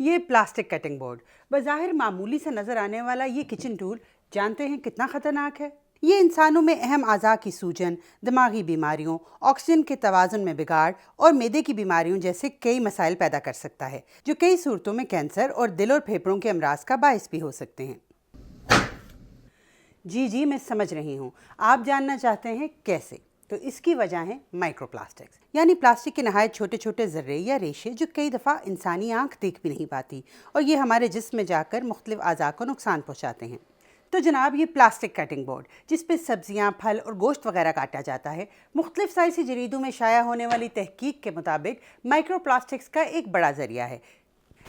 یہ plastic cutting board بظاہر معمولی سے نظر آنے والا یہ کچن ٹول جانتے ہیں کتنا خطرناک ہے؟ یہ انسانوں میں اہم اعضاء کی سوجن، دماغی بیماریوں، آکسیجن کے توازن میں بگاڑ اور معدے کی بیماریوں جیسے کئی مسائل پیدا کر سکتا ہے، جو کئی صورتوں میں کینسر اور دل اور پھیپھڑوں کے امراض کا باعث بھی ہو سکتے ہیں۔ جی میں سمجھ رہی ہوں، آپ جاننا چاہتے ہیں کیسے؟ تو اس کی وجہ ہے مائکرو پلاسٹکس، یعنی پلاسٹک کے نہایت چھوٹے چھوٹے ذرے یا ریشے جو کئی دفعہ انسانی آنکھ دیکھ بھی نہیں پاتی، اور یہ ہمارے جسم میں جا کر مختلف اعضاء کو نقصان پہنچاتے ہیں۔ تو جناب، یہ پلاسٹک کٹنگ بورڈ جس پہ سبزیاں، پھل اور گوشت وغیرہ کاٹا جاتا ہے، مختلف سائنسی جریدوں میں شائع ہونے والی تحقیق کے مطابق مائکرو پلاسٹکس کا ایک بڑا ذریعہ ہے۔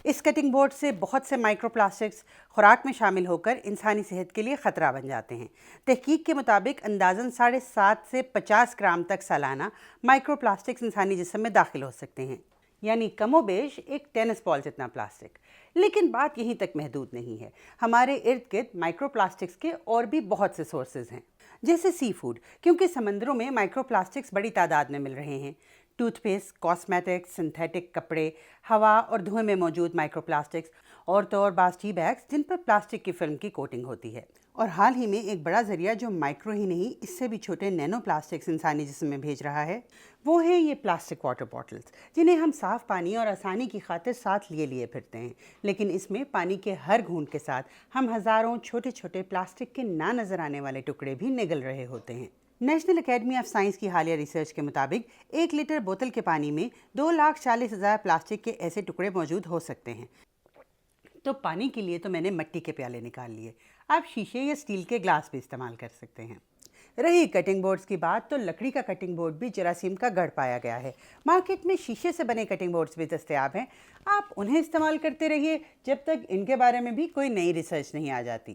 اس کٹنگ بورڈ سے بہت سے مائکرو پلاسٹکس خوراک میں شامل ہو کر انسانی صحت کے لیے خطرہ بن جاتے ہیں۔ تحقیق کے مطابق اندازاً 7.5 سے 50 گرام تک سالانہ مائکرو پلاسٹکس انسانی جسم میں داخل ہو سکتے ہیں، یعنی کم و بیش ایک ٹینس بال جتنا پلاسٹک۔ لیکن بات یہیں تک محدود نہیں ہے، ہمارے ارد گرد مائکرو پلاسٹکس کے اور بھی بہت سے سورسز ہیں، جیسے سی فوڈ، کیونکہ سمندروں میں مائکرو پلاسٹکس بڑی تعداد میں مل رہے ہیں۔ ٹوتھ پیسٹ، کاسمیٹک، سنتھیٹک کپڑے، ہوا اور دھوئیں میں موجود مائکرو پلاسٹکس، اور تو اور بعض ٹی بیگز جن پر پلاسٹک کی فلم کی کوٹنگ ہوتی ہے۔ اور حال ہی میں ایک بڑا ذریعہ جو مائکرو ہی نہیں، اس سے بھی چھوٹے نینو پلاسٹکس انسانی جسم میں بھیج رہا ہے، وہ ہیں یہ پلاسٹک واٹر بوٹلز، جنہیں ہم صاف پانی اور آسانی کی خاطر ساتھ لیے پھرتے ہیں، لیکن اس میں پانی کے ہر گھونٹ کے ساتھ ہم ہزاروں چھوٹے چھوٹے پلاسٹک کے نہ نظر آنے والے ٹکڑے بھی نگل رہے ہوتے ہیں۔ نیشنل اکیڈمی آف سائنس کی حالیہ ریسرچ کے مطابق 1 لیٹر بوتل کے پانی میں 2,40,000 پلاسٹک کے ایسے ٹکڑے موجود ہو سکتے ہیں۔ تو پانی کے لیے تو میں نے مٹی کے پیالے نکال لیے، آپ شیشے یا اسٹیل کے گلاس بھی استعمال کر سکتے ہیں۔ رہی کٹنگ بورڈز کی بات، تو لکڑی کا کٹنگ بورڈ بھی جراثیم کا گڑھ پایا گیا ہے۔ مارکیٹ میں شیشے سے بنے کٹنگ بورڈز بھی دستیاب ہیں، آپ انہیں استعمال کرتے رہیے جب تک ان کے بارے میں بھی کوئی نئی ریسرچ نہیں آ جاتی۔